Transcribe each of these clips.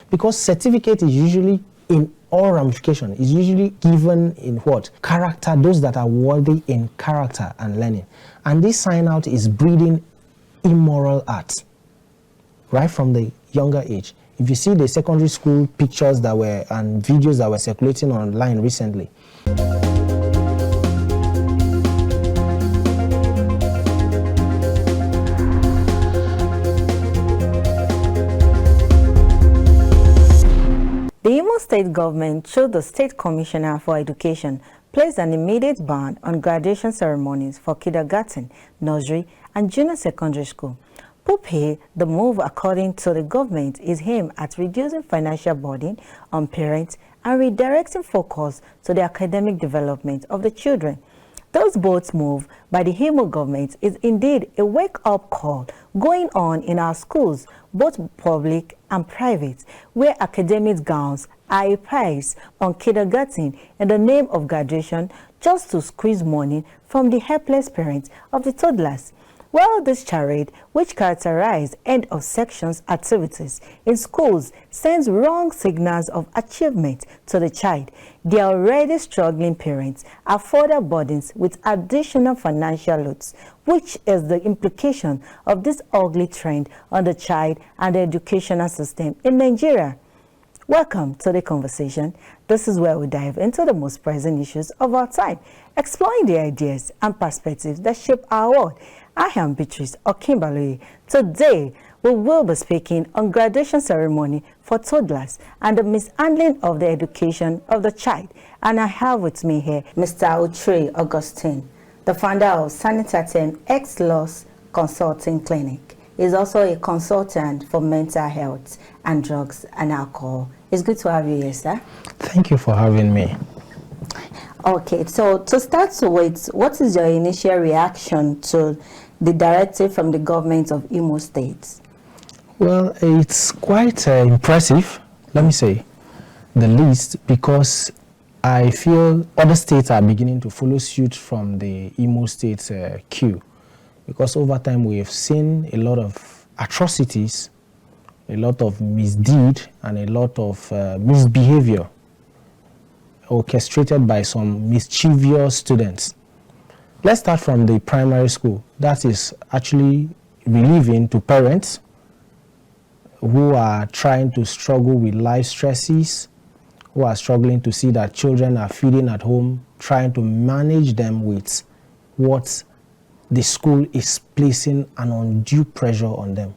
Because certificate is usually in all ramification, is usually given in what? Character, those that are worthy in character and learning. And this sign out is breeding immoral acts right from the younger age. If you see the secondary school pictures that were and videos that were circulating online recently, the Imo State Government, through the State Commissioner for Education, placed an immediate ban on graduation ceremonies for kindergarten, nursery, and junior secondary school. The move, according to the government, is aimed at reducing financial burden on parents and redirecting focus to the academic development of the children. Those both move by the Imo government is indeed a wake-up call going on in our schools, both public and private, where academic gowns are a price on kindergarten in the name of graduation just to squeeze money from the helpless parents of the toddlers. Well, this charade, which characterises end of sections activities in schools, sends wrong signals of achievement to the child. The already struggling parents are further burdens with additional financial loads, which is the implication of this ugly trend on the child and the educational system in Nigeria. Welcome to the conversation. This is where we dive into the most pressing issues of our time, exploring the ideas and perspectives that shape our world. I am Beatrice Okimbalui. Today, we will be speaking on graduation ceremony for toddlers and the mishandling of the education of the child. And I have with me here Mr. Utre Augustine, the founder of Sanitatem Ex-Loss Consulting Clinic. He's also a consultant for mental health and drugs and alcohol. It's good to have you here, sir. thank you for having me. Okay, so to start with, what is your initial reaction to the directive from the government of Imo State? Well, it's quite impressive, let me say, the least, because I feel other states are beginning to follow suit from the Imo State queue. Because over time we have seen a lot of atrocities, a lot of misdeed, and a lot of misbehavior orchestrated by some mischievous students. Let's start from the primary school. That is actually relieving to parents who are trying to struggle with life stresses, who are struggling to see that children are feeding at home, trying to manage them with what the school is placing an undue pressure on them,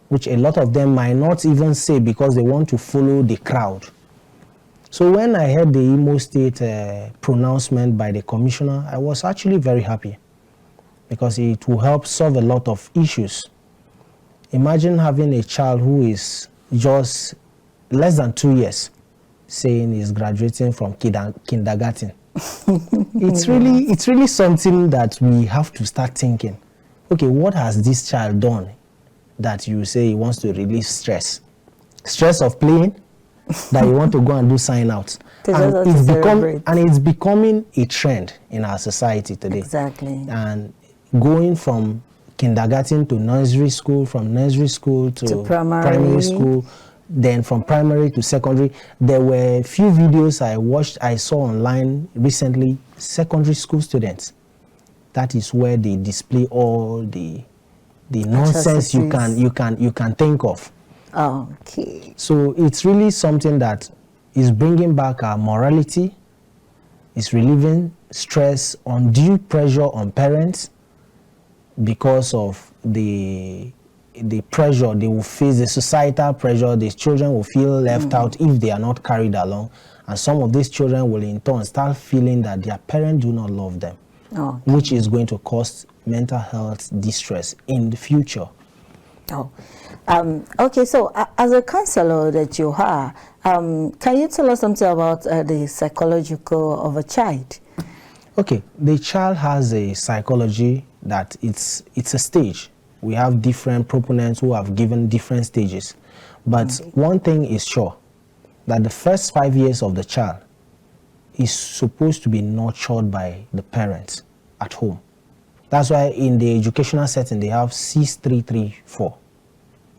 which a lot of them might not even say because they want to follow the crowd. So when I heard the Imo State pronouncement by the commissioner, I was actually very happy because it will help solve a lot of issues. Imagine having a child who is just less than 2 years saying he's graduating from kindergarten. It's really something that we have to start thinking. Okay, what has this child done that you say he wants to release stress? Stress of playing? That you want to go and do sign out. And it's becoming a trend in our society today. Exactly. And going from kindergarten to nursery school, from nursery school to primary school, then from primary to secondary. There were a few videos I saw online recently, secondary school students. That is where they display all the nonsense you can think of. Okay. So it's really something that is bringing back our morality, it's relieving stress, undue pressure on parents because of the pressure they will face, the societal pressure. These children will feel left out if they are not carried along, and some of these children will in turn start feeling that their parents do not love them, which is going to cause mental health distress in the future. Okay, so as a counselor that you are, can you tell us something about the psychological of a child? Okay, the child has a psychology that it's a stage. We have different proponents who have given different stages. But one thing is sure, that the first 5 years of the child is supposed to be nurtured by the parents at home. That's why in the educational setting, they have 6334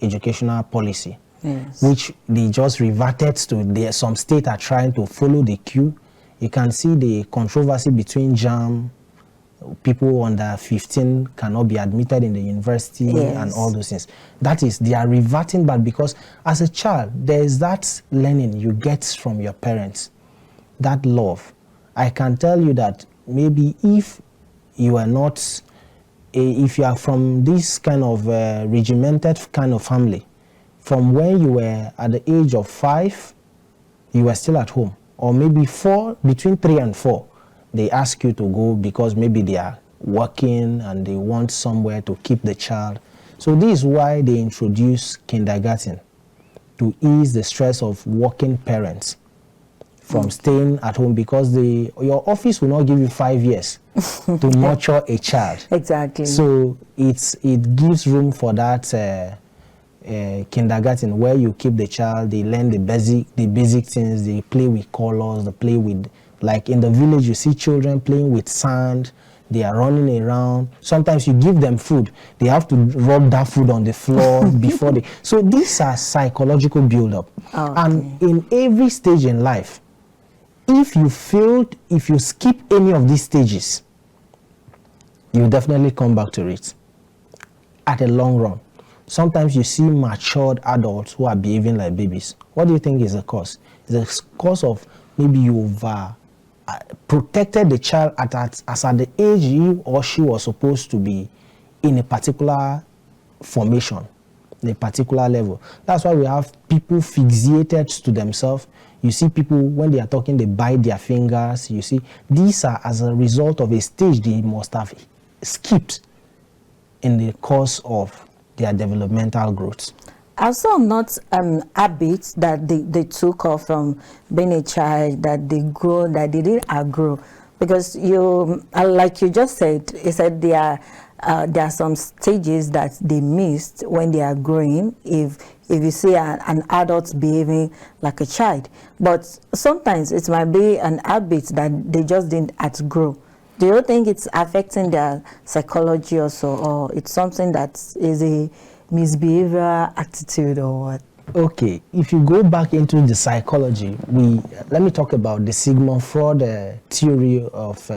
educational policy. Yes. which they just reverted to. Some states are trying to follow the queue. You can see the controversy between JAM, people under 15 cannot be admitted in the university, Yes. and all those things. That is, they are reverting back because as a child, there is that learning you get from your parents, that love. I can tell you that maybe if you are not, if you are from this kind of regimented kind of family, from when you were at the age of 5, you were still at home, or maybe 4, between 3 and 4, they ask you to go because maybe they are working and they want somewhere to keep the child. So this is why they introduce kindergarten, to ease the stress of working parents from staying at home, because your office will not give you 5 years to nurture a child. Exactly. So it gives room for that kindergarten, where you keep the child, they learn the basic things, they play with colors, they play with, like in the village you see children playing with sand, they are running around. Sometimes you give them food, they have to rub that food on the floor before they. So these are psychological build-up. Okay. And in every stage in life, if you skip any of these stages, you definitely come back to it at a long run. Sometimes you see matured adults who are behaving like babies. What do you think is the cause? It's the cause of maybe you've protected the child as at the age he or she was supposed to be in a particular formation, in a particular level. That's why we have people fixated to themselves. You see people, when they are talking, they bite their fingers. You see, these are as a result of a stage they must have skipped in the course of their developmental growth. Also, not habits that they took off from being a child, that they grow, that they didn't outgrow. Because you, like you just said, you said there are some stages that they missed when they are growing, if you see an adult behaving like a child. But sometimes it might be an habit that they just didn't outgrow. Do you think it's affecting their psychology also, or it's something that is a misbehavioral attitude, or what? Okay, if you go back into the psychology, let me talk about the Sigmund Freud theory of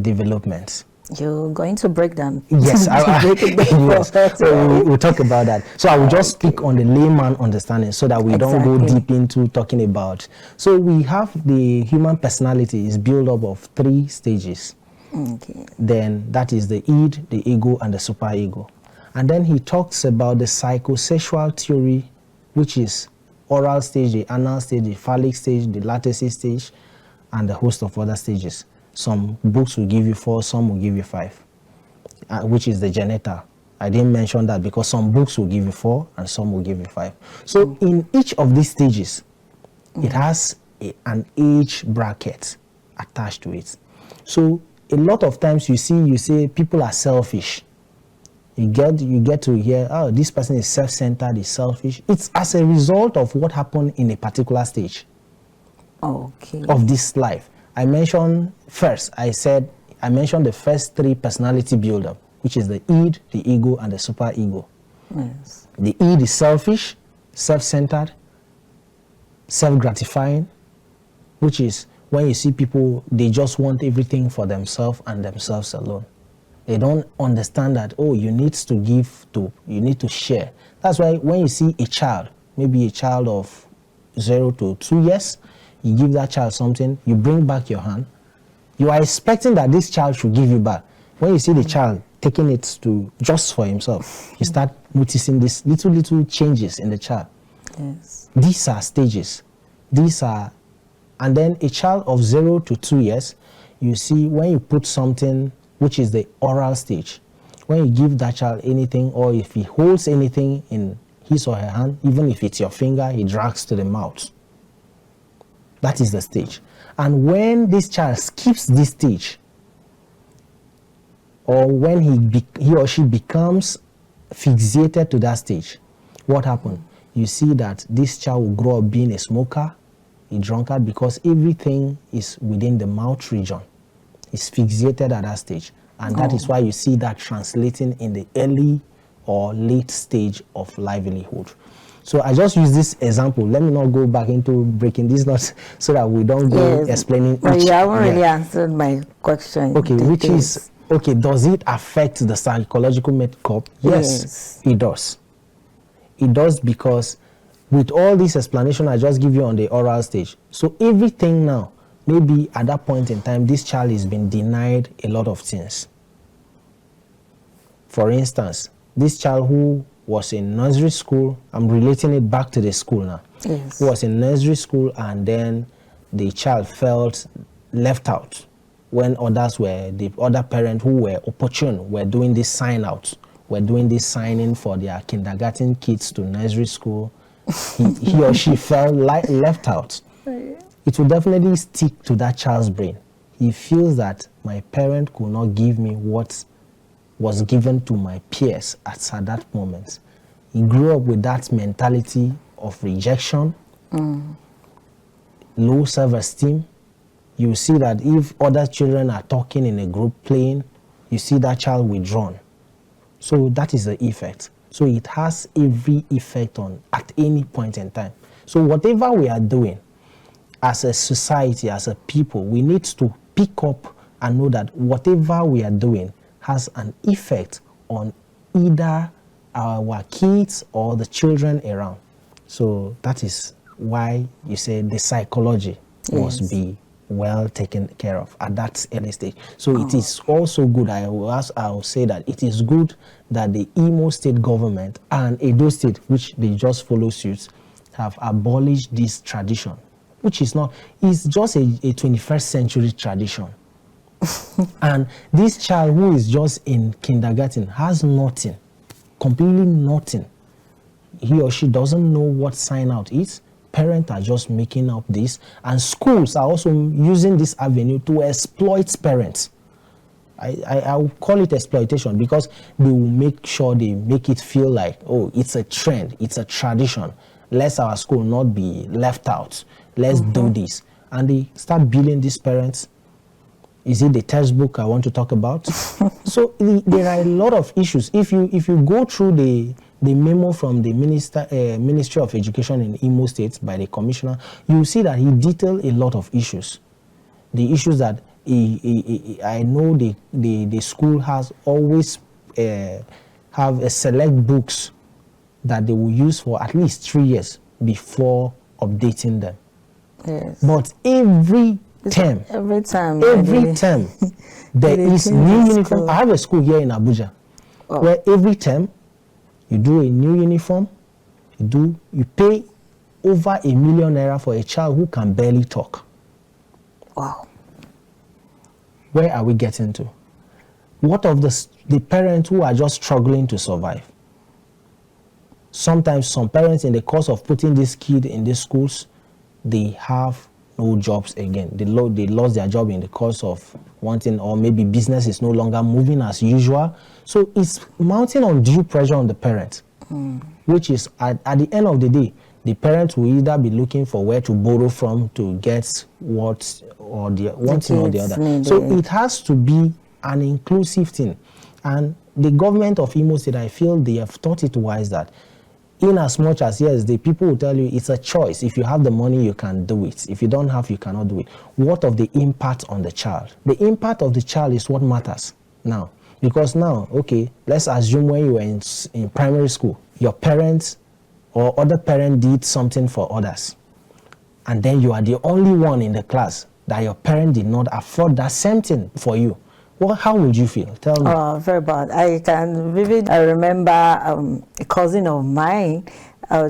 development. You're going to break down. Yes, yes. We'll talk about that. So I will just speak on the layman understanding, so that we don't go deep into talking about. So we have the human personality is built up of 3 stages. Okay. Then that is the id, the ego, and the superego. And then he talks about the psychosexual theory, which is oral stage, the anal stage, the phallic stage, the latency stage, and a host of other stages. Some books will give you 4, some will give you 5, which is the genital. I didn't mention that because some books will give you 4 and some will give you 5. So in each of these stages, it has an age bracket attached to it. So a lot of times you say people are selfish. You get to hear, oh, this person is self-centered, is selfish. It's as a result of what happened in a particular stage of this life. I mentioned the first 3 personality build-up, which is the id, the ego, and the superego. Yes. The id is selfish, self-centered, self-gratifying, which is when you see people, they just want everything for themselves and themselves alone. They don't understand that, oh, you need to give you need to share. That's why when you see a child, maybe a child of 0 to 2 years, you give that child something, you bring back your hand, you are expecting that this child should give you back. When you see the child taking it to just for himself, you start noticing these little changes in the child. Yes. These are stages. And then a child of 0 to 2 years, you see when you put something, which is the oral stage, when you give that child anything, or if he holds anything in his or her hand, even if it's your finger, he drags to the mouth. That is the stage. And when this child skips this stage, or when he or she becomes fixated to that stage, what happens? You see that this child will grow up being a smoker, a drunkard, because everything is within the mouth region. It's fixated at that stage. And that is why you see that translating in the early or late stage of livelihood. So I just use this example. Let me not go back into breaking this, not so that we don't go explaining. But you haven't really answered my question. Okay, which is, okay, does it affect the psychological makeup? Yes, it does. It does, because with all this explanation I just give you on the oral stage, so everything now, maybe at that point in time, this child has been denied a lot of things. For instance, this child who was in nursery school, I'm relating it back to the school now. Yes. Who was in nursery school, and then the child felt left out when others were, the other parents who were opportune were doing this sign out, were doing this signing for their kindergarten kids to nursery school. He or she felt left out. It will definitely stick to that child's brain. He feels that my parent could not give me what was given to my peers at that moment. He grew up with that mentality of rejection, low self-esteem. You see that if other children are talking in a group playing, you see that child withdrawn. So that is the effect. So it has every effect on at any point in time. So whatever we are doing as a society, as a people, we need to pick up and know that whatever we are doing has an effect on either our kids or the children around. So that is why you say the psychology must be well taken care of at that early stage. So it is also good, I will say that it is good that the Imo State Government and Edo State, which they just follow suit, have abolished this tradition, which is not, it's just a 21st century tradition. And this child who is just in kindergarten has nothing, completely nothing. He or she doesn't know what sign out is. Parents are just making up this, and schools are also using this avenue to exploit parents. I will call it exploitation, because they will make sure they make it feel like, oh, it's a trend, it's a tradition. Let our school not be left out. Let's do this. And they start billing these parents. Is it the textbook I want to talk about? So there are a lot of issues. If you go through the memo from the Ministry of Education in Imo State by the commissioner, you see that he detailed a lot of issues. The issues that I know the school has always have a select books that they will use for at least 3 years before updating them. Yes. But every term there is new uniform. I have a school here in Abuja where every term you do a new uniform, you pay over ₦1 million for a child who can barely talk. Wow. Where are we getting to? What of the parents who are just struggling to survive? Sometimes some parents, in the course of putting this kid in these schools, they have no jobs again. They lost their job in the course of wanting, or maybe business is no longer moving as usual. So it's mounting undue pressure on the parent, which is at the end of the day, the parent will either be looking for where to borrow from to get what or one thing or the other. So it has to be an inclusive thing. And the government of Imo State, I feel they have thought it wise that in as much as, yes, the people will tell you it's a choice. If you have the money, you can do it. If you don't have, you cannot do it. What of the impact on the child? The impact of the child is what matters now. Because now, okay, let's assume when you were in primary school, your parents or other parent did something for others. And then you are the only one in the class that your parent did not afford that same thing for you. Well, how would you feel? Tell me. Oh, very bad. I remember a cousin of mine,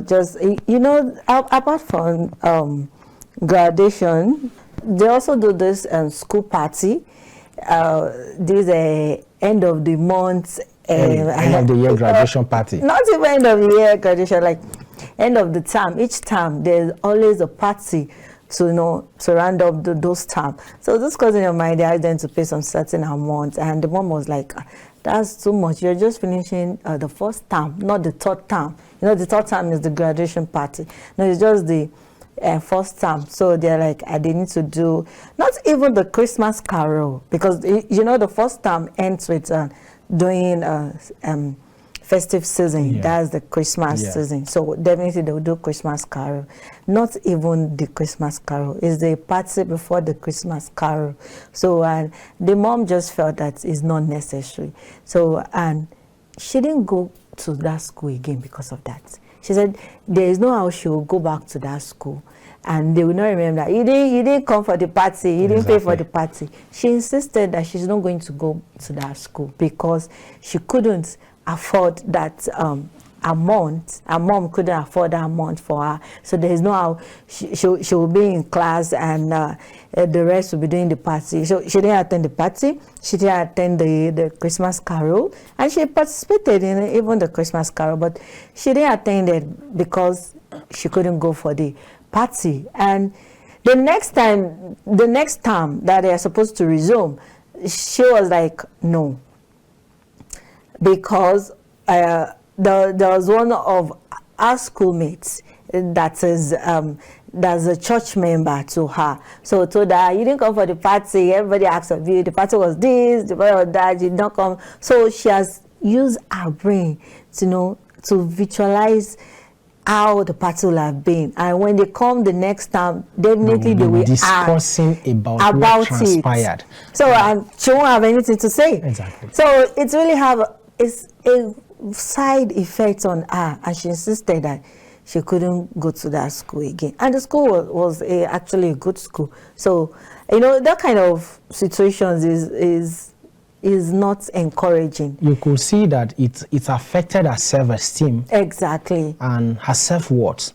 just, you know, apart from graduation, they also do this school party. This end of the month. End of the year graduation party. Not even end of the year graduation, like end of the term. Each term, there's always a party to round up those terms. So this cousin of mine, they asked them to pay some certain amount, and the mom was like, that's too much. You're just finishing the first term, not the third term. You know, the third term is the graduation party. No, it's just the first term. So they're like, they need to do not even the Christmas carol, because you know the first term ends with doing festive season, that's the Christmas season. So definitely they will do Christmas carol. Not even the Christmas carol, it's the party before the Christmas carol. So the mom just felt that it's not necessary. So and she didn't go to that school again because of that. She said there is no how she will go back to that school and they will not remember that you didn't come for the party, you didn't pay for the party. She insisted that she's not going to go to that school because she couldn't afford that amount. Her mom couldn't afford that amount for her. So there is no how she will be in class and the rest will be doing the party. So she didn't attend the party, she didn't attend the Christmas carol, and she participated in even the Christmas carol, but she didn't attend it because she couldn't go for the party. And the next term that they are supposed to resume, she was like, no, because there was one of our schoolmates that is that's a church member to her. So told her, you didn't come for the party, everybody asked of you, the party was this, the party was that, you did not come. So she has used her brain to visualize how the party will have been, and when they come the next time, definitely they will discussing about what transpired. So she won't have anything to say. Exactly. So it really have a side effect on her, and she insisted that she couldn't go to that school again. And the school was actually a good school. So that kind of situations is not encouraging. You could see that it affected her self-esteem. Exactly. And her self-worth.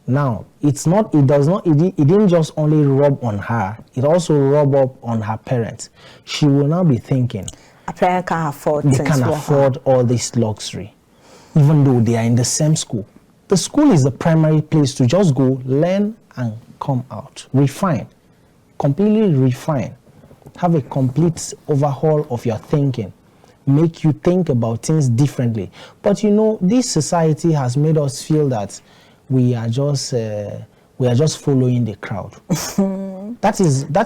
Now, it didn't just only rub on her, it also rubbed up on her parents. She will now be thinking, a parent can't afford they can afford all this luxury, even though they are in the same school. The school is the primary place to just go, learn, and come out. Refine. Completely refine. Have a complete overhaul of your thinking. Make you think about things differently. But this society has made us feel that we are just following the crowd. That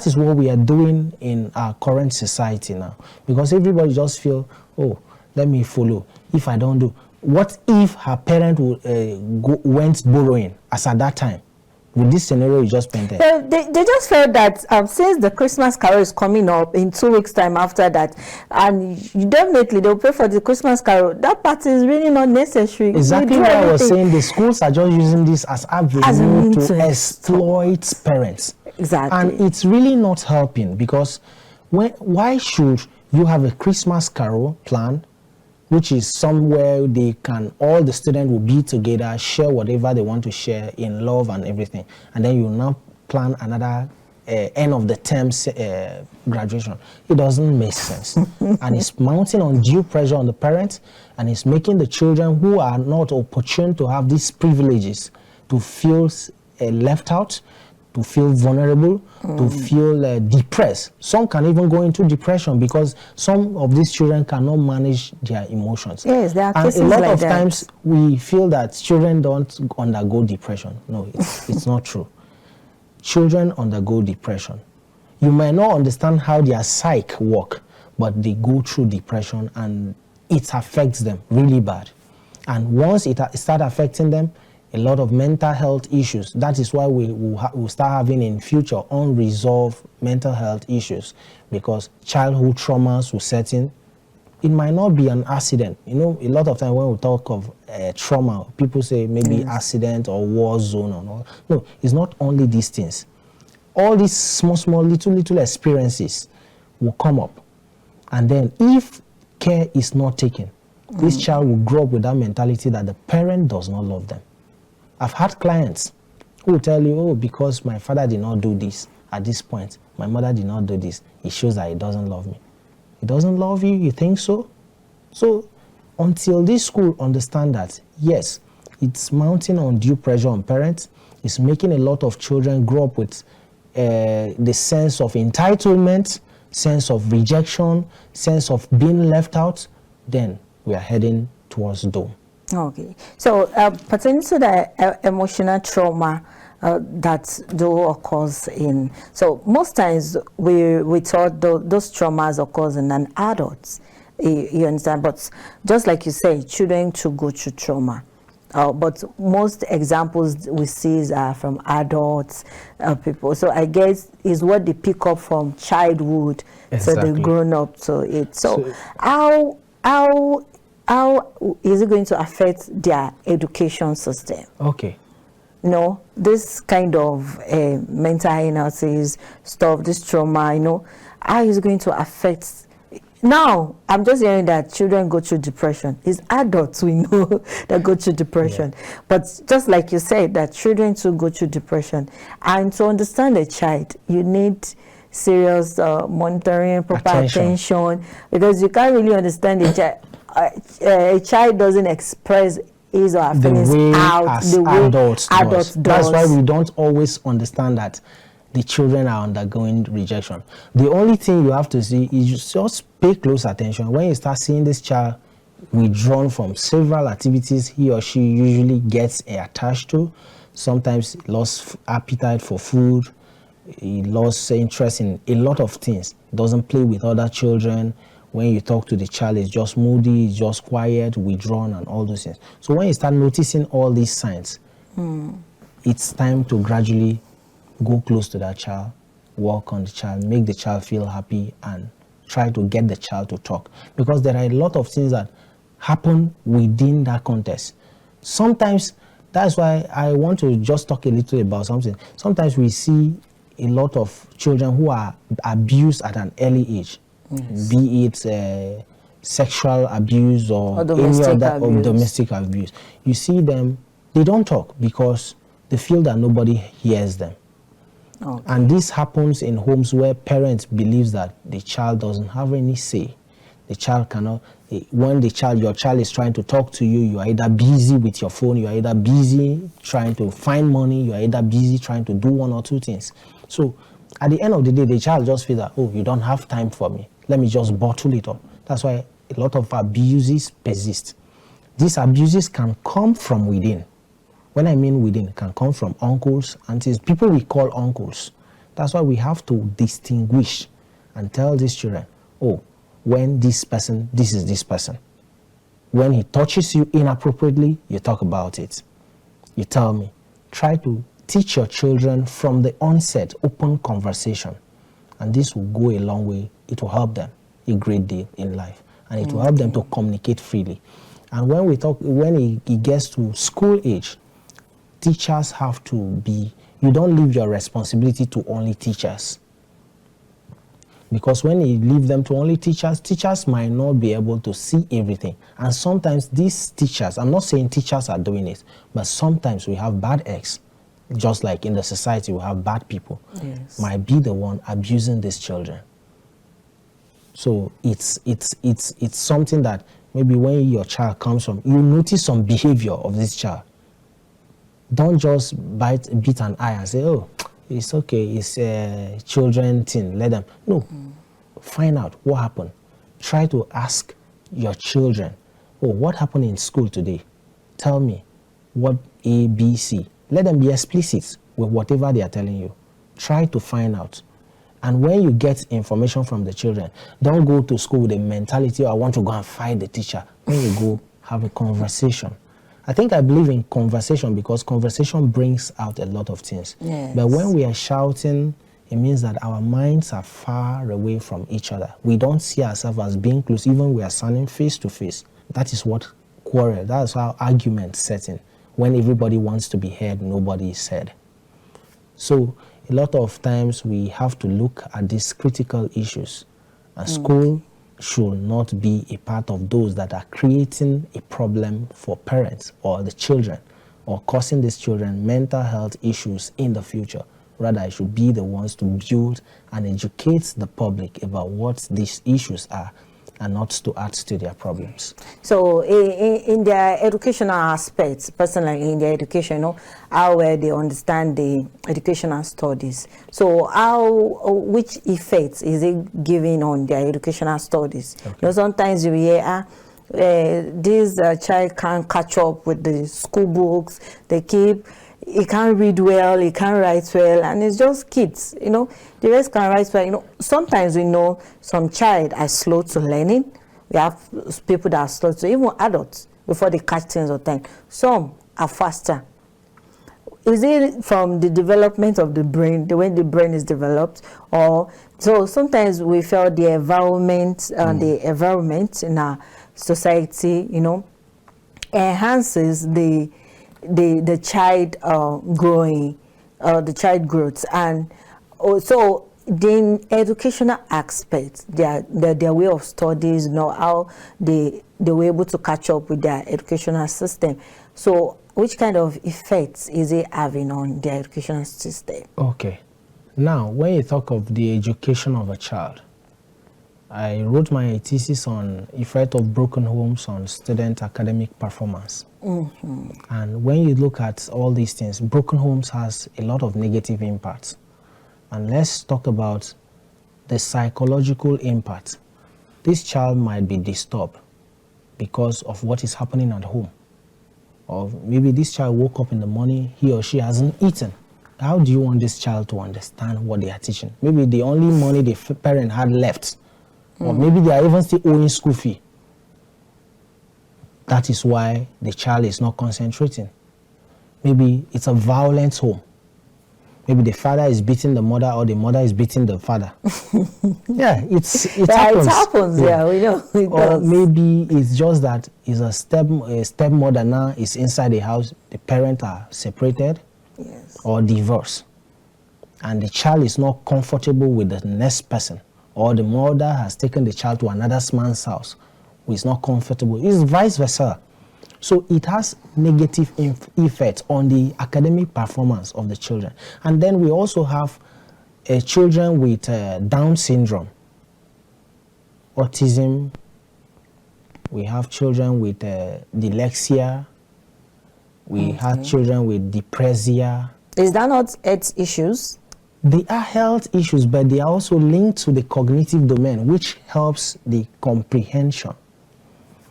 is what we are doing in our current society now. Because everybody just feel, oh, let me follow. If I don't do, what if her parent went borrowing as at that time? With this scenario you just painted? They just felt that since the Christmas carol is coming up in 2 weeks' time after that, and definitely they'll pay for the Christmas carol, that part is really not necessary. Exactly what I was saying. The schools are just using this as avenue to exploit parents. Exactly. And it's really not helping, because why should you have a Christmas carol plan, which is somewhere all the students will be together, share whatever they want to share in love and everything, and then you now plan another end of the term graduation? It doesn't make sense. And it's mounting undue pressure on the parents, and it's making the children who are not opportune to have these privileges to feel left out, to feel vulnerable, to feel depressed. Some can even go into depression because some of these children cannot manage their emotions. Yes, there are cases and a lot like of that. times we feel that children don't undergo depression. No, it's not true. Children undergo depression. You might not understand how their psyche work, but they go through depression and it affects them really bad. And once it starts affecting them, a lot of mental health issues. That is why we'll start having in future unresolved mental health issues, because childhood traumas will set in. It might not be an accident. A lot of times when we talk of trauma, people say maybe accident or war zone or all. No, it's not only these things. All these small, little experiences will come up. And then if care is not taken, this child will grow up with that mentality that the parent does not love them. I've had clients who will tell you, oh, because my father did not do this at this point, my mother did not do this, it shows that he doesn't love me. He doesn't love you, you think so? So until this school understand that, yes, it's mounting undue pressure on parents, it's making a lot of children grow up with the sense of entitlement, sense of rejection, sense of being left out, then we are heading towards doom. Okay, so pertaining to the emotional trauma that do occurs in, so most times we thought those traumas occurs in an adult, You understand? But just like you say, children to go through trauma. But most examples we see are from adults, people. So I guess is what they pick up from childhood, so they've grown up to it. So how is it going to affect their education system? Okay. No, this kind of mental illnesses stuff, this trauma, how is it going to affect? Now, I'm just hearing that children go through depression. It's adults we know that go through depression. Yeah. But just like you said, that children too go through depression. And to understand a child, you need serious monitoring, proper attention, because you can't really understand a child. A child doesn't express his or her feelings out the way adults does. That's why we don't always understand that the children are undergoing rejection. The only thing you have to see is you just pay close attention. When you start seeing this child withdrawn from several activities he or she usually gets attached to, sometimes lost appetite for food, he lost interest in a lot of things, doesn't play with other children. When you talk to the child, it's just moody, it's just quiet, withdrawn, and all those things. So when you start noticing all these signs, it's time to gradually go close to that child, work on the child, make the child feel happy, and try to get the child to talk. Because there are a lot of things that happen within that context. Sometimes, that's why I want to just talk a little about something. Sometimes we see a lot of children who are abused at an early age, be it sexual abuse or domestic abuse. You see them, they don't talk because they feel that nobody hears them. Okay. And this happens in homes where parents believe that the child doesn't have any say. The child cannot, when your child is trying to talk to you, you are either busy with your phone, you are either busy trying to find money, you are either busy trying to do one or two things. So at the end of the day, the child just feels that, oh, you don't have time for me. Let me just bottle it up. That's why a lot of abuses persist. These abuses can come from within. When I mean within, it can come from uncles, aunties, people we call uncles. That's why we have to distinguish and tell these children, oh, when this is this person. When he touches you inappropriately, you talk about it. You tell me. Try to teach your children from the onset, open conversation. And this will go a long way. It will help them a great deal in life. And it will help them to communicate freely. And when he gets to school age, teachers have to be, you don't leave your responsibility to only teachers. Because when you leave them to only teachers, teachers might not be able to see everything. And sometimes these teachers, I'm not saying teachers are doing it, but sometimes we have bad eggs. Just like in the society, we have bad people. Yes. Might be the one abusing these children. So it's something that maybe when your child comes from, you notice some behavior of this child. Don't just beat an eye and say, oh, it's okay, it's a children thing, let them. No, find out what happened. Try to ask your children, oh, what happened in school today? Tell me what A, B, C. Let them be explicit with whatever they are telling you. Try to find out. And when you get information from the children, don't go to school with a mentality, I want to go and fight the teacher. When you go, have a conversation. I believe in conversation because conversation brings out a lot of things. Yes. But when we are shouting, it means that our minds are far away from each other. We don't see ourselves as being close, even when we are standing face to face. That is what quarrel, that's how arguments set in. When everybody wants to be heard, nobody is heard. So a lot of times we have to look at these critical issues. And school should not be a part of those that are creating a problem for parents or the children or causing these children mental health issues in the future. Rather, it should be the ones to build and educate the public about what these issues are and not to add to their problems. So in their educational aspects, personally in their education, how they understand the educational studies. So which effects is it giving on their educational studies? Okay. Sometimes you hear, this child can't catch up with the school books, he can't read well, he can't write well, and it's just kids, the rest can write well. Sometimes we know some child are slow to learning. We have people that are slow to, even adults, before they catch things on time. Some are faster. Is it from the development of the brain, the way the brain is developed, or so sometimes we feel the environment, in our society, enhances the child growing, the child growth, and also the educational aspect, their way of studies, how they were able to catch up with their educational system. So which kind of effects is it having on their educational system? Okay. Now, when you talk of the education of a child, I wrote my thesis on effect of broken homes on student academic performance. And when you look at all these things, broken homes has a lot of negative impacts. And let's talk about the psychological impact. This child might be disturbed because of what is happening at home. Or maybe this child woke up in the morning, he or she hasn't eaten. How do you want this child to understand what they are teaching? Maybe the only money the parent had left, or maybe they are even still owing school fee. That is why the child is not concentrating. Maybe it's a violent home. Maybe the father is beating the mother, or the mother is beating the father. Yeah, it happens. It happens, yeah, we know. Or maybe it's just that it's a stepmother now is inside the house, the parents are separated, yes, or divorced, and the child is not comfortable with the next person, or the mother has taken the child to another man's house who is not comfortable. It's vice versa. So it has negative effects on the academic performance of the children. And then we also have children with Down syndrome, autism. We have children with dyslexia. We have children with depressia. Is that not health issues? They are health issues, but they are also linked to the cognitive domain, which helps the comprehension.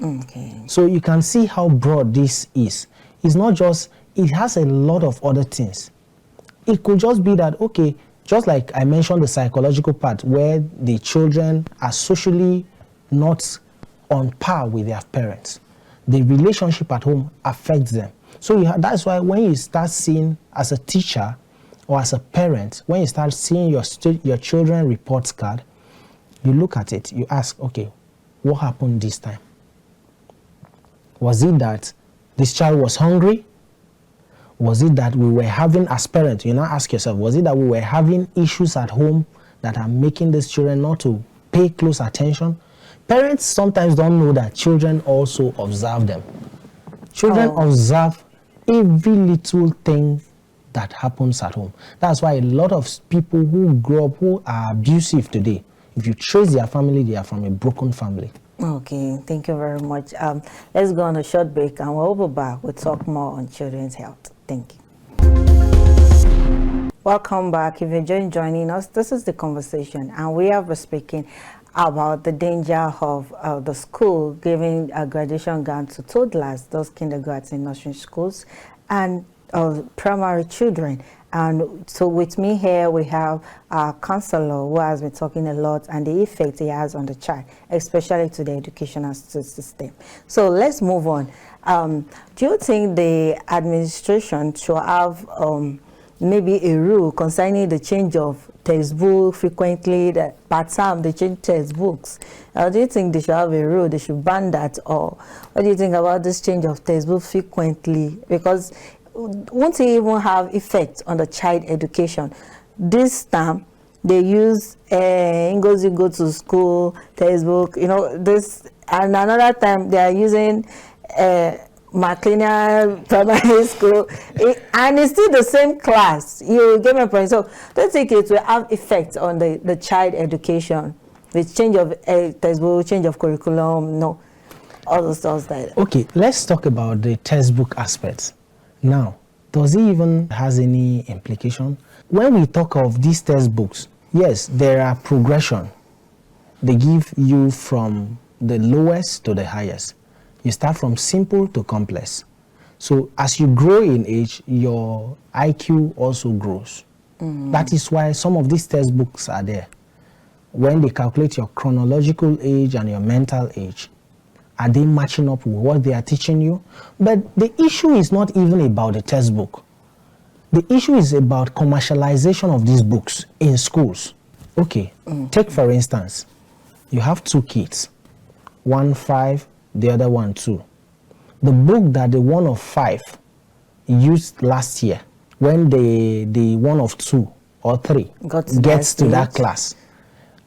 Okay. So you can see how broad this is. It's not just, it has a lot of other things. It could just be that, okay, just like I mentioned the psychological part where the children are socially not on par with their parents. The relationship at home affects them. So that's why when you start seeing as a teacher or as a parent, when you start seeing your children reports card, you look at it, you ask, okay, what happened this time? Was it that this child was hungry? Was it that we were having, as parents, you now ask yourself, was it that we were having issues at home that are making these children not to pay close attention? Parents sometimes don't know that children also observe them. Children observe every little thing that happens at home. That's why a lot of people who grow up who are abusive today, if you trace their family, they are from a broken family. Okay, thank you very much. Let's go on a short break, and we'll be back. We'll talk more on children's health. Thank you. Welcome back. If you're just joining us, this is The Conversation, and we have been speaking about the danger of the school giving a graduation grant to toddlers, those kindergarten nursery schools, and primary children. And so with me here, we have a counselor who has been talking a lot and the effect he has on the child, especially to the educational system. So let's move on. Do you think the administration should have maybe a rule concerning the change of textbook frequently, that per term they change textbooks? Do you think they should have a rule, they should ban that? Or what do you think about this change of textbook frequently? Because won't it even have effect on the child education? This time they use Ngozi go to school textbook, this, and another time they are using McLean primary school, and it's still the same class. You get my point? So don't think it will have effect on the child education, the change of textbook, change of curriculum, no, all those stuff like that. Okay, let's talk about the textbook aspects. Now, does it even has any implication? When we talk of these textbooks, yes, there are progression. They give you from the lowest to the highest. You start from simple to complex. So as you grow in age, your IQ also grows. That is why some of these textbooks are there. when they calculate your chronological age and your mental age, are they matching up with what they are teaching you? But the issue is not even about the textbook. The issue is about commercialization of these books in schools. Okay, take for instance, you have 2 kids, one 5, the other one 2. The book that the one of 5 used last year, when the one of 2 or 3 gets to that class,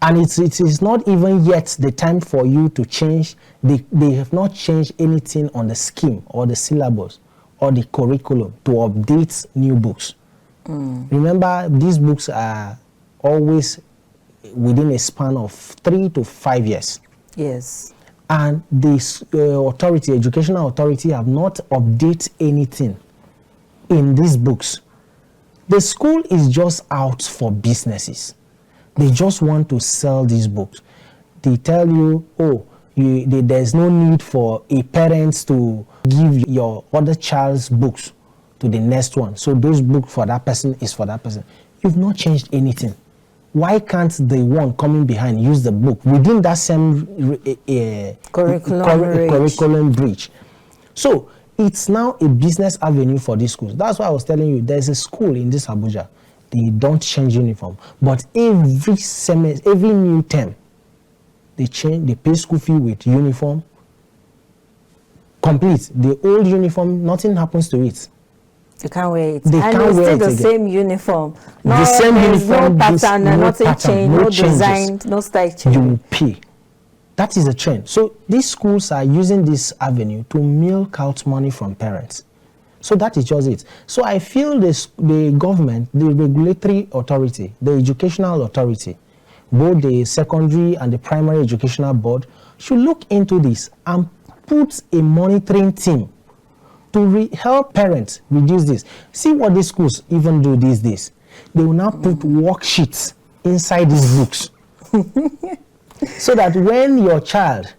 and it is not even yet the time for you to change. They have not changed anything on the scheme or the syllabus or the curriculum to update new books. Remember, these books are always within a span of 3 to 5 years. Yes. And this educational authority have not updated anything in these books. The school is just out for businesses. They just want to sell these books. They tell you, oh, there's no need for a parent to give your other child's books to the next one. So those books for that person is for that person. You've not changed anything. Why can't the one coming behind use the book within that same curriculum breach? So it's now a business avenue for these schools. That's why I was telling you, there's a school in this Abuja. They don't change uniform, but every semester, every new term, they pay school fee with uniform complete. The old uniform, nothing happens to it. You can't wear it. They and can't it's wear still it the again. same uniform. The same uniform, no pattern, nothing changed, no design, changes. no style change. You will pay. That is a trend. So these schools are using this avenue to milk out money from parents. So that is just it. So I feel the government, the regulatory authority, the educational authority, both the secondary and the primary educational board, should look into this and put a monitoring team to help parents reduce this. See what these schools even do these days. They will now put worksheets inside these books so that when your child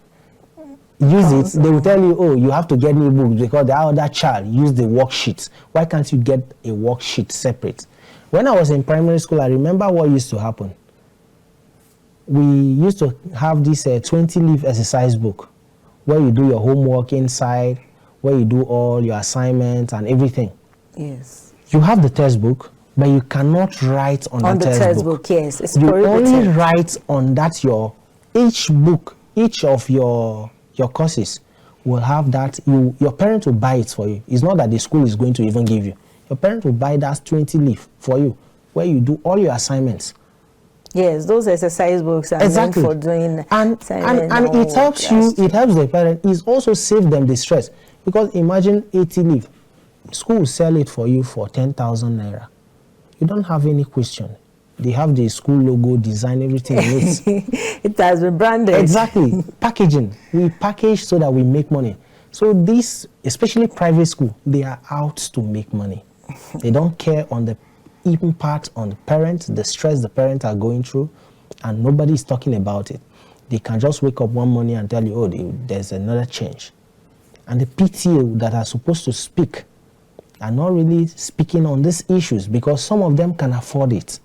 use it, they will tell you, oh, you have to get new books because the other child used the worksheet. Why can't you get a worksheet separate? When I was in primary school, I remember what used to happen. We used to have this 20-leaf exercise book where you do your homework inside, where you do all your assignments and everything. Yes. You have the textbook, but you cannot write on the textbook. Yes, it's you prohibited. only write on that each book, each of your courses will have that. Your parent will buy it for you. It's not that the school is going to even give you. Your parent will buy that 20-leaf for you, where you do all your assignments. Yes, those exercise books are meant for doing and it helps you. It helps the parent. It also saves them the stress, because imagine 80 leaf. School will sell it for you for 10,000 naira. You don't have any question. They have the school logo, design, everything in it. It has been branded. Exactly. Packaging. We package so that we make money. So this, especially private school, they are out to make money. They don't care on the impact on the parents, the stress the parents are going through, and nobody is talking about it. They can just wake up one morning and tell you, oh, there's another change. And the PTA that are supposed to speak are not really speaking on these issues because some of them can afford it.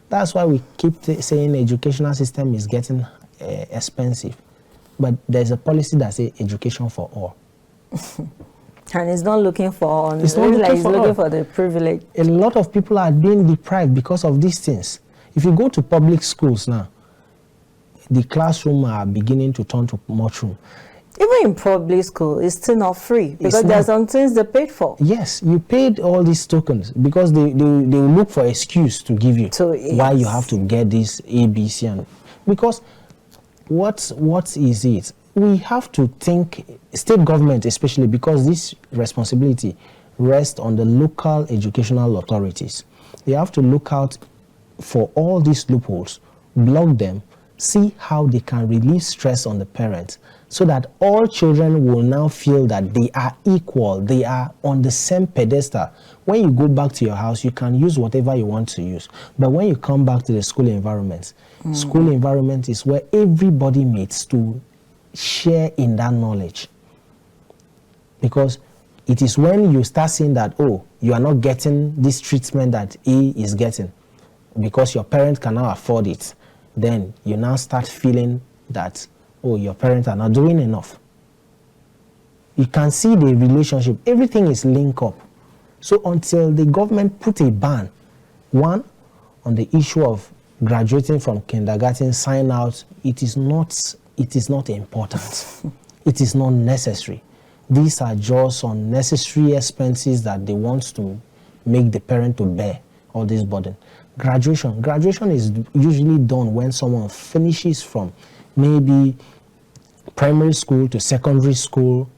That's why we keep saying the educational system is getting expensive. But there's a policy that says education for all. And it's not looking for it's not looking for the privilege. A lot of people are being deprived because of these things. If you go to public schools now, the classroom are beginning to turn to mushroom. Even in public school, it's still not free because there are some things they paid for. Yes, you paid all these tokens because they will look for excuse to give you why you have to get this A, B, C, and because what is it? We have to think, state government especially, because this responsibility rests on the local educational authorities. They have to look out for all these loopholes, block them, see how they can relieve stress on the parents, so that all children will now feel that they are equal, they are on the same pedestal. When you go back to your house, you can use whatever you want to use. But when you come back to the school environment, school environment is where everybody meets to share in that knowledge. Because it is when you start seeing that, oh, you are not getting this treatment that A is getting, because your parents cannot afford it. then you now start feeling that, oh, your parents are not doing enough. You can see the relationship. Everything is linked up. So until the government put a ban, one, on the issue of graduating from kindergarten, sign out, it is not important. It is not necessary. These are just unnecessary expenses that they want to make the parent to bear all this burden. Graduation is usually done when someone finishes from maybe primary school to secondary school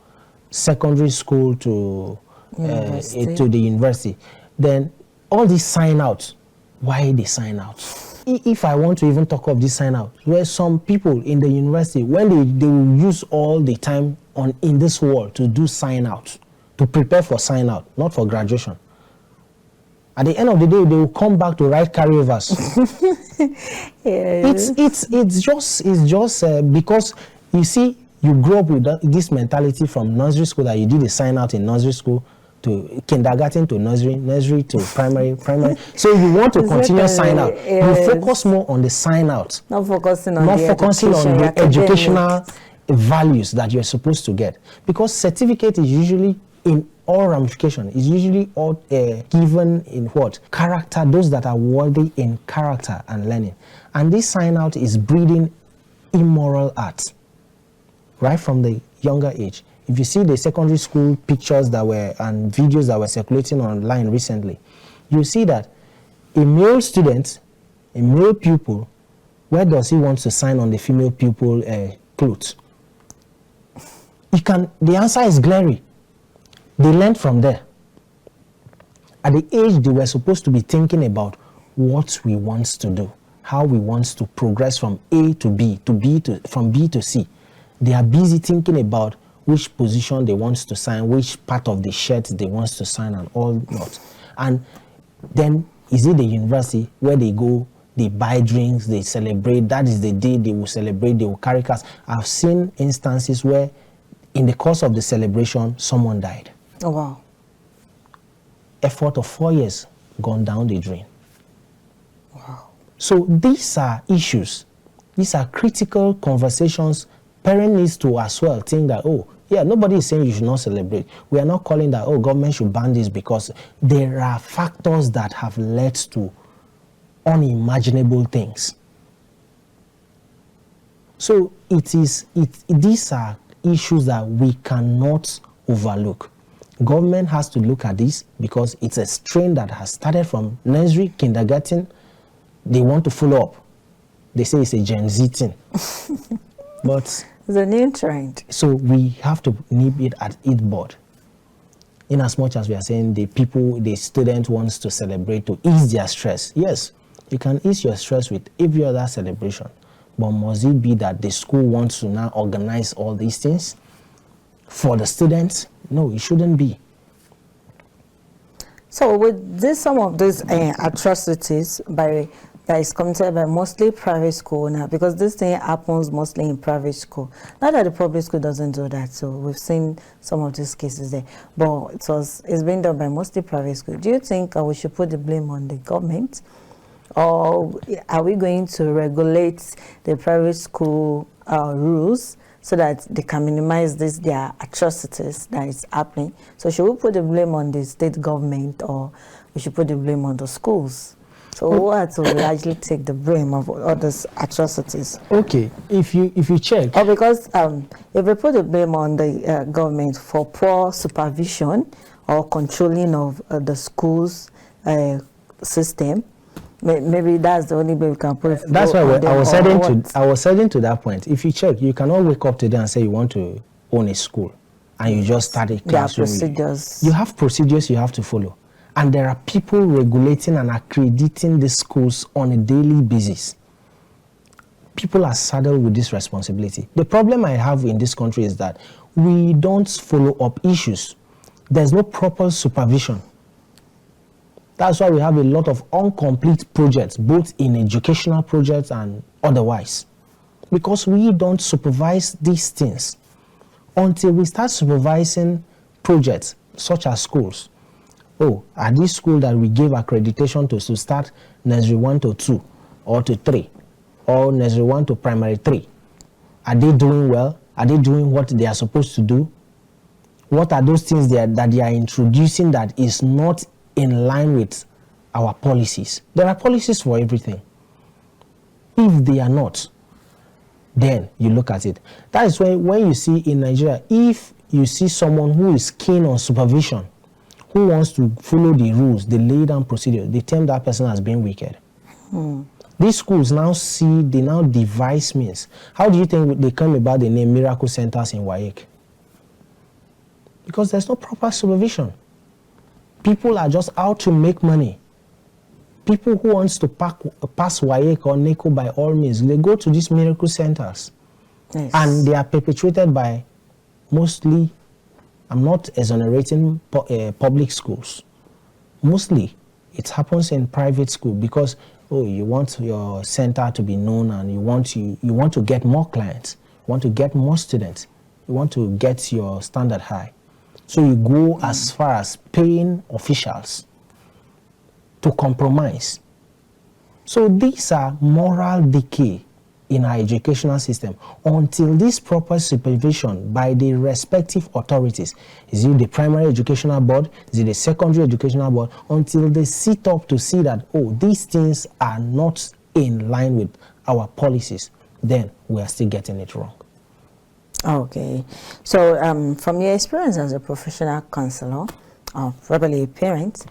to the university. Then all these sign out, why they sign out? If I want to even talk of this sign out, where some people in the university, when they will use all the time in this world to do sign out, to prepare for sign out, not for graduation. At the end of the day, they will come back to write carryovers. Yes. It's just because you see, you grow up with this mentality from nursery school that you do the sign out in nursery school to kindergarten to nursery to primary. So you want to continue sign out. Yes. You focus more on the sign out, Not focusing on the educational values that you're supposed to get. Because certificate is usually in all ramifications, is usually all given in what? Character, those that are worthy in character and learning. And this sign out is breeding immoral acts right from the younger age. If you see the secondary school pictures and videos that were circulating online recently, you see that a male student, a male pupil, where does he want to sign on the female pupil clothes? The answer is glaring. They learned from there. At the age they were supposed to be thinking about what we want to do, how we want to progress from A to B, from B to C. They are busy thinking about which position they want to sign, which part of the shirt they want to sign, and all that. And then is it the university where they go, they buy drinks, they celebrate? That is the day they will celebrate, they will carry cars. I've seen instances where in the course of the celebration, someone died. Oh, wow. Effort of 4 years gone down the drain. Wow. So these are issues. These are critical conversations. Parent needs to as well think that, oh, yeah, nobody is saying you should not celebrate. We are not calling that, oh, government should ban this, because there are factors that have led to unimaginable things. So these are issues that we cannot overlook. Government has to look at this because it's a strain that has started from nursery, kindergarten. They want to follow up. They say it's a Gen Z thing. But it's a new trend. So we have to nip it at its bud. In as much as we are saying the student wants to celebrate to ease their stress. Yes, you can ease your stress with every other celebration. But must it be that the school wants to now organize all these things for the students? No, it shouldn't be. So with some of these atrocities that is committed by mostly private school now, because this thing happens mostly in private school. Not that the public school doesn't do that, so we've seen some of these cases there. But it's been done by mostly private school. Do you think we should put the blame on the government? Or are we going to regulate the private school rules so that they can minimize their atrocities that is happening? So should we put the blame on the state government, or we should put the blame on the schools? So who are to largely take the blame of all these atrocities? Okay, if you check. Or because if we put the blame on the government for poor supervision or controlling of the schools system, maybe that's the only way we can put it. That's why I was heading to that point. If you check, you cannot wake up today and say you want to own a school and you just started classroom. Procedures. You have procedures you have to follow. And there are people regulating and accrediting the schools on a daily basis. People are saddled with this responsibility. The problem I have in this country is that we don't follow up issues. There's no proper supervision. That's why we have a lot of incomplete projects, both in educational projects and otherwise. Because we don't supervise these things. Until we start supervising projects, such as schools. Oh, are these schools that we gave accreditation to start nursery 1 to 2 or to 3 or nursery 1 to primary 3? Are they doing well? Are they doing what they are supposed to do? What are those things that they are introducing that is not in line with our policies? There are policies for everything. If they are not, then you look at it. That is when you see in Nigeria, if you see someone who is keen on supervision, who wants to follow the rules, the laid down procedure, they term that person as being wicked. These schools now they now devise means. How do you think they came about the name Miracle Centers in WAEC? Because there's no proper supervision. People are just out to make money. People who wants to pass WAEC or NECO by all means, they go to these Miracle Centers. Yes. And they are perpetuated by mostly, I'm not exonerating public schools. Mostly, it happens in private school because, oh, you want your center to be known and you want to get more clients, you want to get more students, you want to get your standard high. So you go as far as paying officials to compromise. So these are moral decay in our educational system until this proper supervision by the respective authorities, is it the primary educational board, is it the secondary educational board, until they sit up to see that, oh, these things are not in line with our policies, then we are still getting it wrong. Okay. So from your experience as a professional counselor, probably a parent,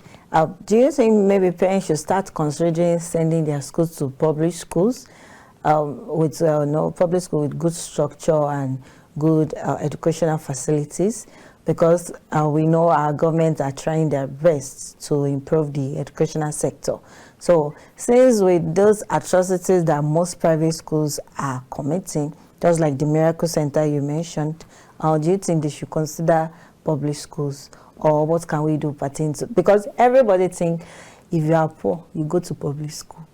do you think maybe parents should start considering sending their schools to public schools with public school with good structure and good educational facilities? Because we know our government are trying their best to improve the educational sector. So since with those atrocities that most private schools are committing, just like the Miracle Center you mentioned, do you think they should consider public schools? Or what can we do pertaining to? Because everybody thinks if you are poor, you go to public school.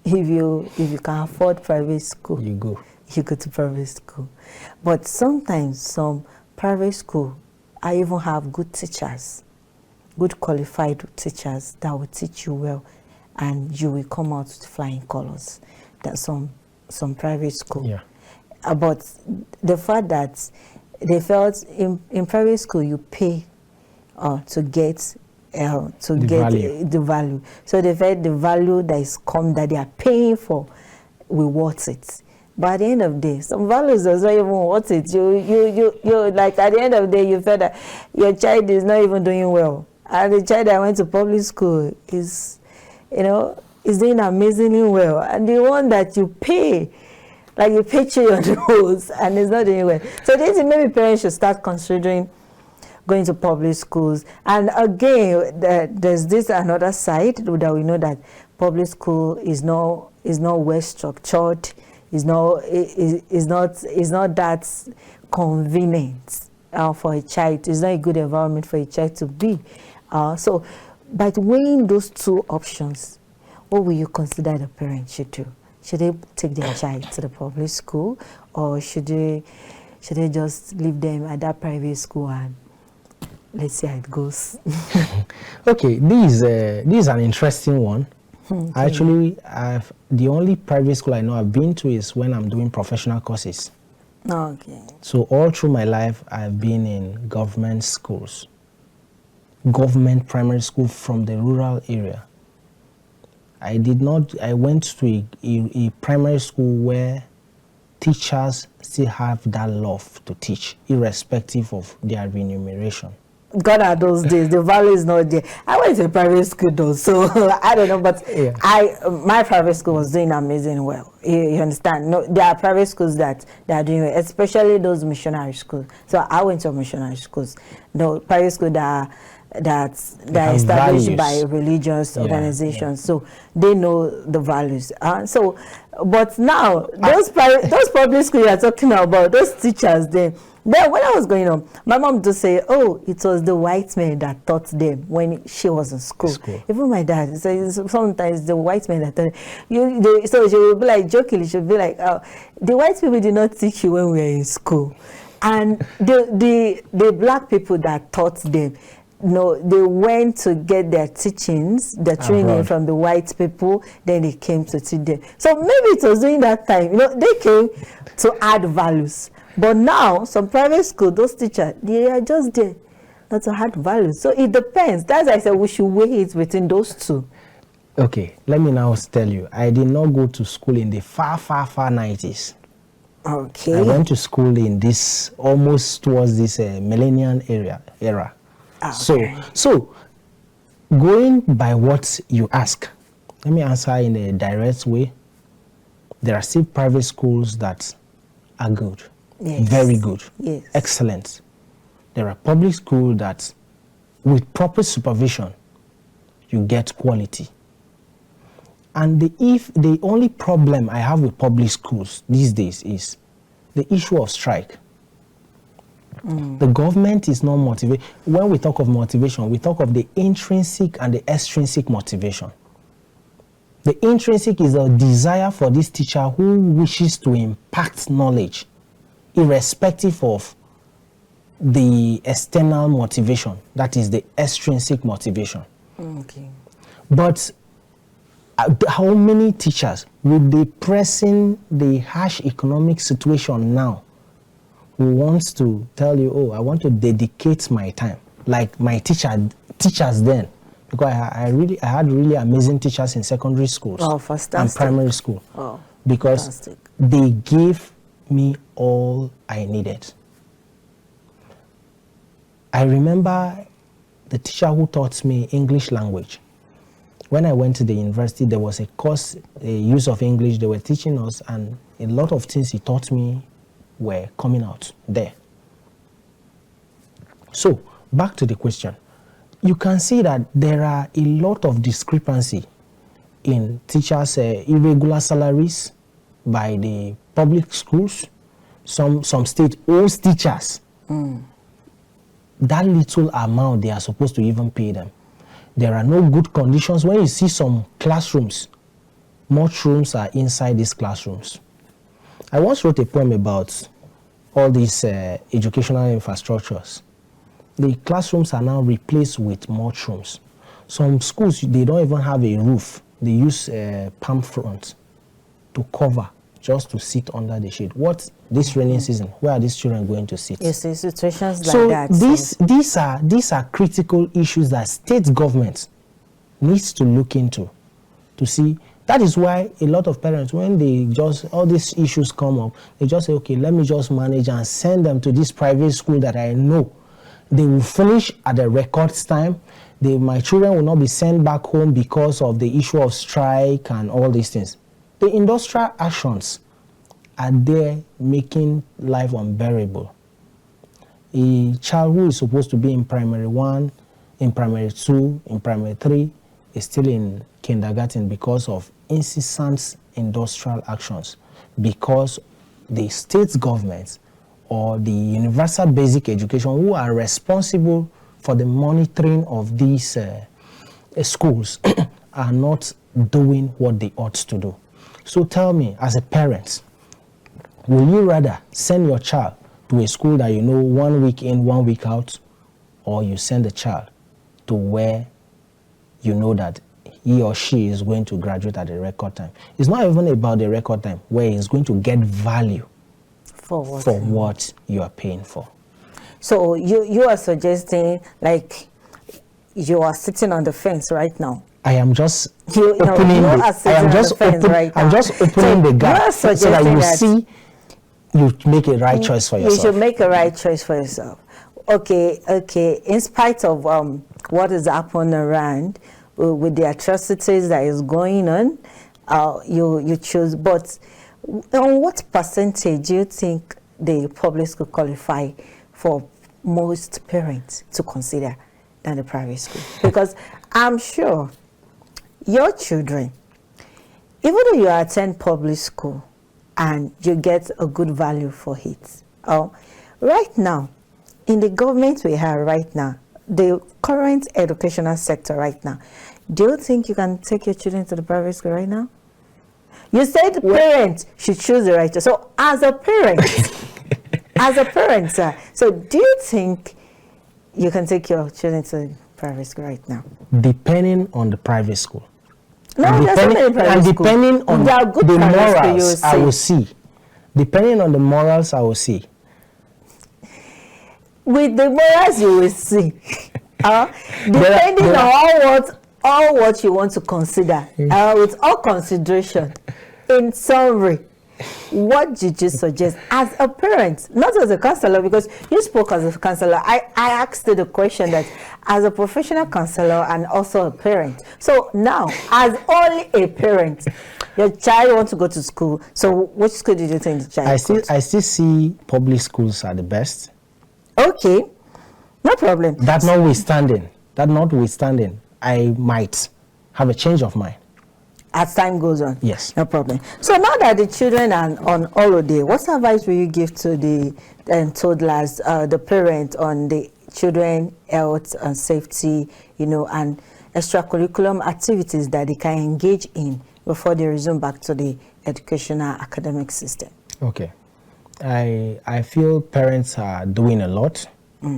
If you can afford private school, you go to private school. But sometimes some private school, I even have good teachers, good qualified teachers that will teach you well, and you will come out with flying colors. That's some private school. Yeah. But the fact that they felt in private school you pay to get the value. So they felt the value that they are paying for will worth it. But at the end of the day, some values does not even worth it. You like at the end of the day you feel that your child is not even doing well. And the child that went to public school is doing amazingly well. And the one that you pay, like you pay your nose and it's not doing well. So this is maybe parents should start considering going to public schools. And again, there's this another side that we know that public school is not well structured, is not that convenient for a child. It's not a good environment for a child to be. So by weighing those two options, what will you consider the parent should do? Should they take their child to the public school, or should they just leave them at that private school and let's see how it goes? Okay, this is an interesting one. Okay. Actually, the only private school I know I've been to is when I'm doing professional courses. Okay. So all through my life, I've been in government schools, government primary school from the rural area. I went to a primary school where teachers still have that love to teach, irrespective of their remuneration. God, at those days, the value is not there. I went to a private school though, so I don't know, but yeah. My private school was doing amazing well. You understand? No, there are private schools that are doing well, especially those missionary schools. So I went to missionary schools. No, private schools that are established values by religious organizations, so they know the values. But now those public schools you are talking about, those teachers, then when I was going on, my mom would say, "Oh, it was the white men that taught them when she was in school." Even my dad says sometimes the white men that taught you. So she would be like jokingly, she would be like, "Oh, the white people did not teach you when we were in school," and the black people that taught them, no, they went to get their teachings, their training Abroad. from the white people, then they came to teach them. So maybe it was during that time, you know, they came to add values. But now, some private school, those teachers, they are just there not to add values. So it depends. That's why I said we should weigh it between those two. Okay, let me now tell you, I did not go to school in the far 90s. Okay. I went to school in this, almost towards this millennium era. Okay. So, going by what you ask, let me answer in a direct way. There are still private schools that are good, Yes. very good, Yes. excellent. There are public schools that, with proper supervision, you get quality. And the only problem I have with public schools these days is the issue of strike. The government is not motivated. When we talk of motivation, we talk of the intrinsic and the extrinsic motivation. The intrinsic is a desire for this teacher who wishes to impart knowledge, irrespective of the external motivation. That is the extrinsic motivation. Okay. But how many teachers, with the pressing, the harsh economic situation now, who wants to tell you, oh, I want to dedicate my time, like my teachers then, because I had really amazing teachers in secondary schools and primary school, because fantastic. They gave me all I needed. I remember the teacher who taught me English language. When I went to the university, there was a course, a use of English they were teaching us, and a lot of things he taught me were coming out there. So, back to the question. You can see that there are a lot of discrepancy in teachers' irregular salaries by the public schools. Some state owes teachers that little amount they are supposed to even pay them. There are no good conditions. When you see some classrooms, much rooms are inside these classrooms. I once wrote a poem about all these educational infrastructures. The classrooms are now replaced with much rooms. Some schools, they don't even have a roof. They use palm front to cover, just to sit under the shade. What, this rainy season, where are these children going to sit? Yes, in situations So like that. these are critical issues that state government needs to look into, to see. That is why a lot of parents, when they just, all these issues come up, they just say, okay, let me just manage and send them to this private school that I know they will finish at the record time. My children will not be sent back home because of the issue of strike and all these things. The industrial actions are there making life unbearable. A child who is supposed to be in primary 1, in primary 2, in primary 3 is still in kindergarten because of incessant industrial actions, because the state government or the universal basic education, who are responsible for the monitoring of these schools, are not doing what they ought to do. So tell me, as a parent, will you rather send your child to a school that you know 1 week in, 1 week out, or you send the child to where you know that he or she is going to graduate at the record time? It's not even about the record time, where he's going to get value for what you are paying for. So you are suggesting, like, you are sitting on the fence right now. I am just opening the gap so that you see, you make a right choice for yourself. You should make a right choice for yourself. Okay. In spite of what is happening around with the atrocities that is going on, you choose. But on what percentage do you think the public school qualify for most parents to consider than the private school? Because I'm sure your children, even though you attend public school and you get a good value for it, right now, in the government we have right now, the current educational sector right now, do you think you can take your children to the private school right now? You said parents should choose the right choice. So as a parent, sir, so do you think you can take your children to private school right now? Depending on the private school. No, and depending on the morals I will see. Depending on the morals I will see. With the morals you will see. Depending on all what you want to consider, with all consideration, in summary, what did you suggest as a parent, not as a counselor, because you spoke as a counselor. I asked you the question that as a professional counselor and also a parent. So now, as only a parent, your child wants to go to school. So which school did you think the child I still see public schools are the best. Okay, no problem. That notwithstanding, I might have a change of mind. As time goes on? Yes. No problem. So now that the children are on holiday, what advice will you give to the toddlers, the parents on the children health and safety, and extracurriculum activities that they can engage in before they resume back to the educational academic system? Okay. I feel parents are doing a lot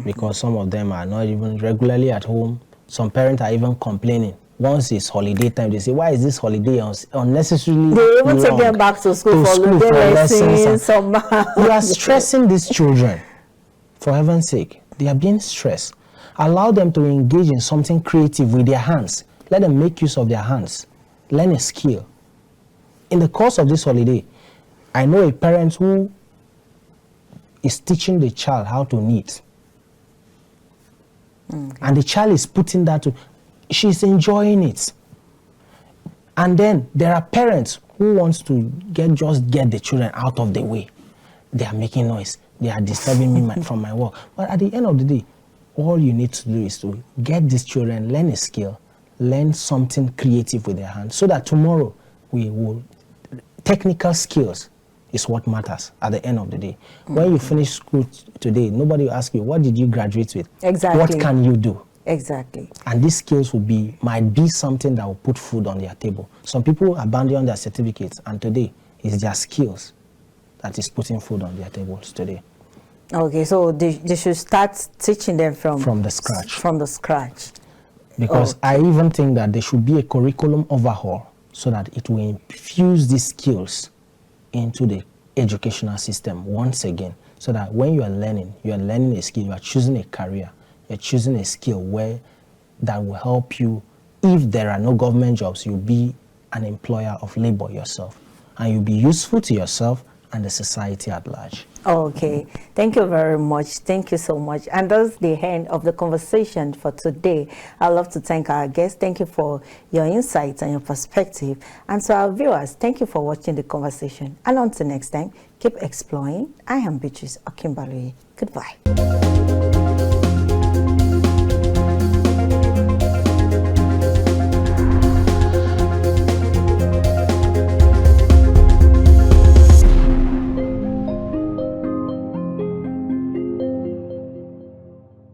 because some of them are not even regularly at home. Some parents are even complaining. Once it's holiday time, they say, why is this holiday unnecessarily They even take them back to school for lessons. You are stressing these children. For heaven's sake, they are being stressed. Allow them to engage in something creative with their hands. Let them make use of their hands. Learn a skill. In the course of this holiday, I know a parent who is teaching the child how to knit. And the child is putting that to... She's enjoying it. And then there are parents who wants to just get the children out of the way. They are making noise. They are disturbing me from my work. But at the end of the day, all you need to do is to get these children, learn a skill, learn something creative with their hands, so that tomorrow we will... Technical skills is what matters at the end of the day. When you finish school today, nobody will ask you, what did you graduate with? Exactly. What can you do? Exactly. And these skills might be something that will put food on their table. Some people abandon their certificates, and today it's their skills that is putting food on their tables today. Okay, so they should start teaching them from the scratch. From the scratch. Because I even think that there should be a curriculum overhaul so that it will infuse these skills into the educational system once again, so that when you are learning a skill, you are choosing a career. You're choosing a skill that will help you. If there are no government jobs, you'll be an employer of labor yourself. And you'll be useful to yourself and the society at large. Okay. Thank you very much. Thank you so much. And that's the end of the conversation for today. I'd love to thank our guests. Thank you for your insights and your perspective. And to our viewers, thank you for watching the conversation. And until next time, keep exploring. I am Beatrice Okimbalui. Goodbye.